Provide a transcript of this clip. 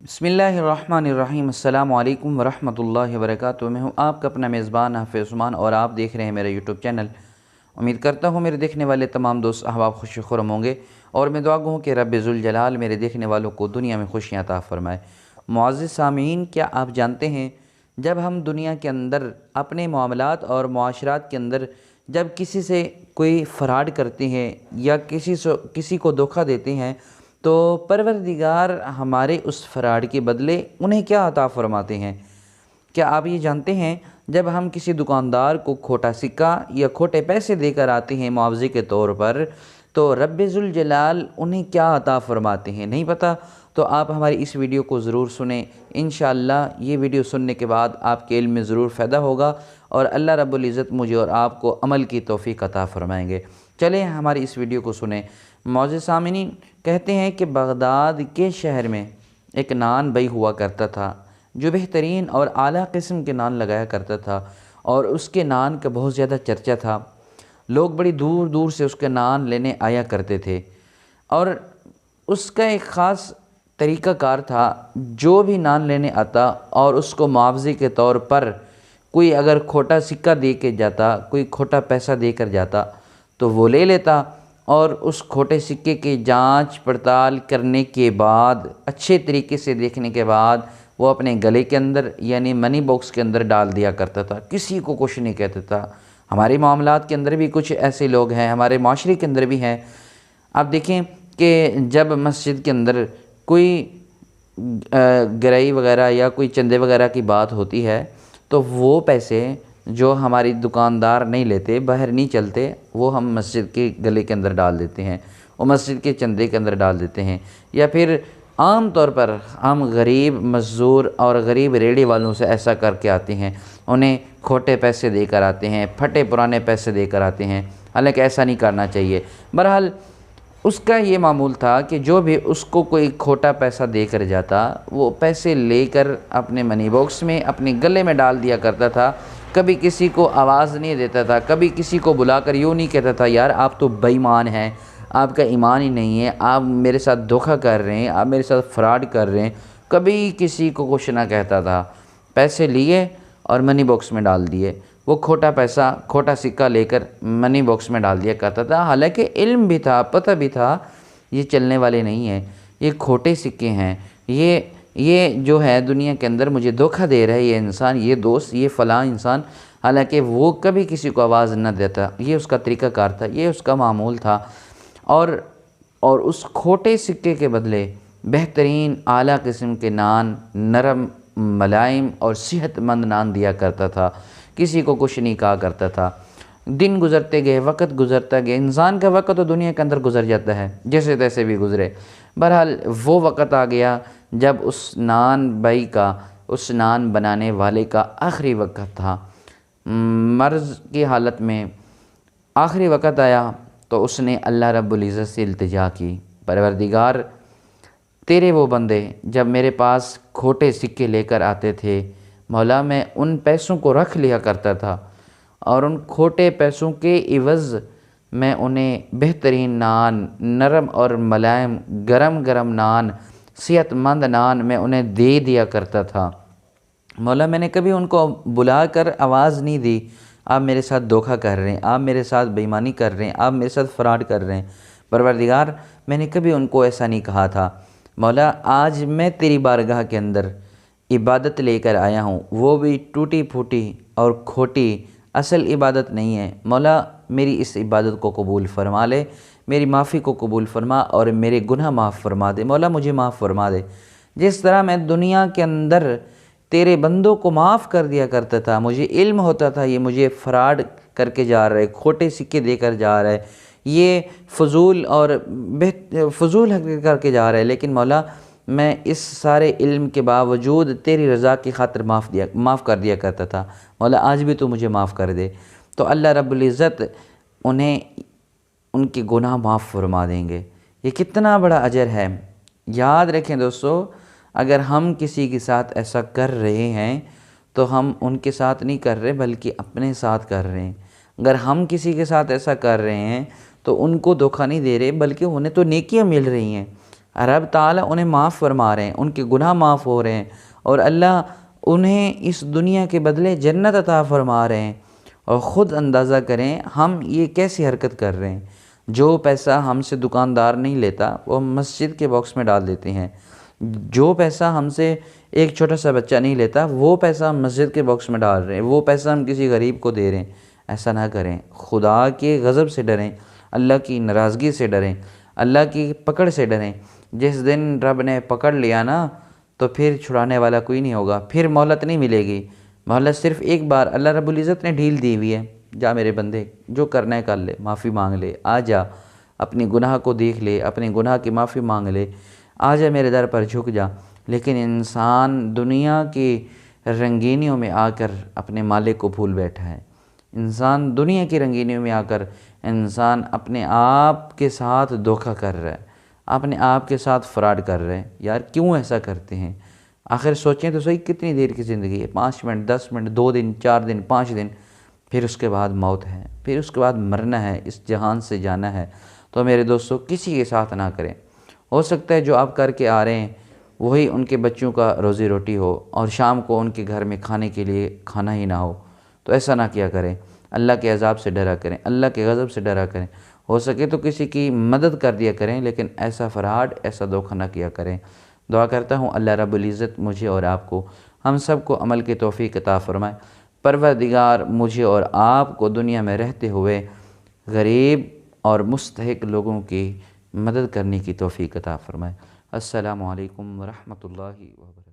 बिस्मिल्लाहिर्रहमानिर्रहीम। अस्सलामु अलैकुम वरहमतुल्लाहि वबरकातुहू। मैं हूँ आपका अपना मेज़बान हाफ़िज़ उस्मान और आप देख रहे हैं मेरा यूट्यूब चैनल। उम्मीद करता हूँ मेरे देखने वाले तमाम दोस्त अहबाब खुश खुर्रम होंगे और मैं दुआ गो हूँ कि रब्बे ज़ुल जलाल मेरे देखने वालों को दुनिया में खुशियाँ अता फ़रमाए। मुअज़्ज़िज़ सामीन, क्या आप जानते हैं जब हम दुनिया के अंदर अपने मामलात और मुआशरात के अंदर जब किसी से कोई फ़राड करते हैं या किसी को धोखा देते हैं तो परवरदिगार हमारे उस फ़राड के बदले उन्हें क्या अता फ़रमाते हैं? क्या आप ये जानते हैं जब हम किसी दुकानदार को खोटा सिक्का या खोटे पैसे देकर आते हैं मुआवज़े के तौर पर, तो रब्बे ज़ुल जलाल उन्हें क्या अता फ़रमाते हैं? नहीं पता? तो आप हमारी इस वीडियो को ज़रूर सुनें। इंशाअल्लाह ये वीडियो सुनने के बाद आपके इल्म में ज़रूर फ़ायदा होगा और अल्लाह रब्बुल इज़्ज़त मुझे और आपको अमल की तौफ़ीक़ अता फ़रमाएंगे। चलें हमारी इस वीडियो को सुनें। मुअज़्ज़िज़ सामिनीन, कहते हैं कि बगदाद के शहर में एक नान बई हुआ करता था जो बेहतरीन और आला किस्म के नान लगाया करता था और उसके नान का बहुत ज़्यादा चर्चा था। लोग बड़ी दूर दूर से उसके नान लेने आया करते थे और उसका एक ख़ास तरीक़ाकार था। जो भी नान लेने आता और उसको मुआवज़े के तौर पर कोई अगर खोटा सिक्का दे के जाता, कोई खोटा पैसा देकर जाता तो वो ले लेता और उस खोटे सिक्के की जांच पड़ताल करने के बाद, अच्छे तरीके से देखने के बाद वो अपने गले के अंदर यानी मनी बॉक्स के अंदर डाल दिया करता था। किसी को कुछ नहीं कहता था। हमारे मामलात के अंदर भी कुछ ऐसे लोग हैं, हमारे माशरे के अंदर भी हैं। आप देखें कि जब मस्जिद के अंदर कोई गराई वगैरह या कोई चंदे वगैरह की बात होती है तो वो पैसे जो हमारी दुकानदार नहीं लेते, बाहर नहीं चलते, वो हम मस्जिद के गले के अंदर डाल देते हैं, वो मस्जिद के चंदे के अंदर डाल देते हैं। या फिर आम तौर पर हम गरीब मज़दूर और गरीब रेहड़ी वालों से ऐसा करके आते हैं, उन्हें खोटे पैसे देकर आते हैं, फटे पुराने पैसे देकर आते हैं। हालांकि ऐसा नहीं करना चाहिए। बहरहाल उसका ये मामूल था कि जो भी उसको कोई खोटा पैसा देकर जाता वो पैसे लेकर अपने मनी बॉक्स में अपने गले में डाल दिया करता था। कभी किसी को आवाज़ नहीं देता था, कभी किसी को बुलाकर यूँ नहीं कहता था यार आप तो बेईमान हैं, आपका ईमान ही नहीं है, आप मेरे साथ धोखा कर रहे हैं, आप मेरे साथ फ्रॉड कर रहे हैं। कभी किसी को कुछ ना कहता था। पैसे लिए और मनी बॉक्स में डाल दिए। वो खोटा पैसा, खोटा सिक्का लेकर मनी बॉक्स में डाल दिया करता था। हालांकि इल्म भी था, पता भी था ये चलने वाले नहीं हैं, ये खोटे सिक्के हैं, ये जो है दुनिया के अंदर मुझे धोखा दे रहा है ये इंसान, ये दोस्त, ये फ़लाँ इंसान। हालांकि वो कभी किसी को आवाज़ न देता। ये उसका तरीक़ाकार था, ये उसका मामूल था। और उस खोटे सिक्के के बदले बेहतरीन आला किस्म के नान, नरम मुलायम और सेहतमंद नान दिया करता था। किसी को कुछ नहीं कहा करता था। दिन गुज़रते गए, वक्त गुज़रता गया। इंसान का वक्त तो दुनिया के अंदर गुज़र जाता है, जैसे तैसे भी गुज़रे। बहरहाल वो वक्त आ गया जब उस नान भाई का, उस नान बनाने वाले का आखिरी वक्त था। मर्ज़ की हालत में आखिरी वक्त आया तो उसने अल्लाह रब्बुल इज़्ज़त से इल्तिजा की, परवरदिगार तेरे वो बंदे जब मेरे पास खोटे सिक्के लेकर आते थे, मौला मैं उन पैसों को रख लिया करता था और उन खोटे पैसों के इवज़ मैं उन्हें बेहतरीन नान, नरम और मुलायम गरम गरम नान, सेहतमंद नान मैं उन्हें दे दिया करता था। मौला मैंने कभी उनको बुलाकर आवाज़ नहीं दी आप मेरे साथ धोखा कर रहे हैं, आप मेरे साथ बेईमानी कर रहे हैं, आप मेरे साथ फ़राड कर रहे हैं। परवरदिगार मैंने कभी उनको ऐसा नहीं कहा था। मौला आज मैं तेरी बारगाह के अंदर इबादत लेकर आया हूँ, वो भी टूटी फूटी और खोटी, असल इबादत नहीं है। मौला मेरी इस इबादत को कबूल फ़रमा ले, मेरी माफ़ी को कबूल फ़रमा और मेरे गुनाह माफ़ फ़रमा दे। मौला मुझे माफ़ फ़रमा दे। जिस तरह मैं दुनिया के अंदर तेरे बंदों को माफ़ कर दिया करता था, मुझे इल्म होता था ये मुझे फ़राड करके जा रहा है, खोटे सिक्के देकर जा रहा है, ये फ़जूल और फ़जूल हरकत करके जा रहा है, लेकिन मौला मैं इस सारे इल्म के बावजूद तेरी रज़ा की खातिर माफ़ कर दिया करता था। मौला आज भी तो मुझे माफ़ कर दे। तो अल्लाह रब्बुल इज़्ज़त उन्हें उनके गुनाह माफ़ फरमा देंगे। ये कितना बड़ा अजर है। याद रखें दोस्तों, अगर हम किसी के साथ ऐसा कर रहे हैं तो हम उनके साथ नहीं कर रहे बल्कि अपने साथ कर रहे हैं। अगर हम किसी के साथ ऐसा कर रहे हैं तो उनको धोखा नहीं दे रहे बल्कि उन्हें तो नेकियां मिल रही हैं। رب تعالیٰ انہیں معاف فرما رہے ہیں، ان کے گناہ معاف ہو رہے ہیں، اور اللہ انہیں اس دنیا کے بدلے جنت عطا فرما رہے ہیں۔ اور خود اندازہ کریں ہم یہ کیسی حرکت کر رہے ہیں۔ جو پیسہ ہم سے دکاندار نہیں لیتا وہ مسجد کے باکس میں ڈال دیتے ہیں، جو پیسہ ہم سے ایک چھوٹا سا بچہ نہیں لیتا وہ پیسہ ہم مسجد کے باکس میں ڈال رہے ہیں، وہ پیسہ ہم کسی غریب کو دے رہے ہیں۔ ایسا نہ کریں، خدا کے غضب سے ڈریں، اللہ کی ناراضگی سے ڈریں، اللہ کی پکڑ سے ڈریں۔ جس دن رب نے پکڑ لیا نا تو پھر چھڑانے والا کوئی نہیں ہوگا، پھر مہلت نہیں ملے گی۔ مہلت صرف ایک بار اللہ رب العزت نے ڈھیل دی ہوئی ہے، جا میرے بندے جو کرنا ہے کر لے، معافی مانگ لے، آ جا اپنی گناہ کو دیکھ لے، اپنے گناہ کی معافی مانگ لے، آ جا میرے در پر جھک جا۔ لیکن انسان دنیا کی رنگینیوں میں آ کر اپنے مالک کو بھول بیٹھا ہے۔ انسان دنیا کی رنگینیوں میں آ کر انسان اپنے آپ کے ساتھ دھوکہ کر رہا ہے، اپنے آپ کے ساتھ فراڈ کر رہے ہیں۔ یار کیوں ایسا کرتے ہیں؟ آخر سوچیں تو صحیح، کتنی دیر کی زندگی ہے؟ 5 منٹ، 10 منٹ، 2 دن، 4 دن، 5 دن، پھر اس کے بعد موت ہے، پھر اس کے بعد مرنا ہے، اس جہان سے جانا ہے۔ تو میرے دوستو کسی کے ساتھ نہ کریں۔ ہو سکتا ہے جو آپ کر کے آ رہے ہیں وہی ان کے بچوں کا روزی روٹی ہو، اور شام کو ان کے گھر میں کھانے کے لیے کھانا ہی نہ ہو، تو ایسا نہ کیا کریں۔ اللہ کے عذاب سے ڈرا کریں، اللہ کے غضب سے ڈرا کریں۔ ہو سکے تو کسی کی مدد کر دیا کریں، لیکن ایسا فراڈ، ایسا دھوکہ نہ کیا کریں۔ دعا کرتا ہوں اللہ رب العزت مجھے اور آپ کو، ہم سب کو عمل کی توفیق عطا فرمائے۔ پروردگار مجھے اور آپ کو دنیا میں رہتے ہوئے غریب اور مستحق لوگوں کی مدد کرنے کی توفیق عطا فرمائے۔ السلام علیکم ورحمۃ اللہ وبرکاتہ۔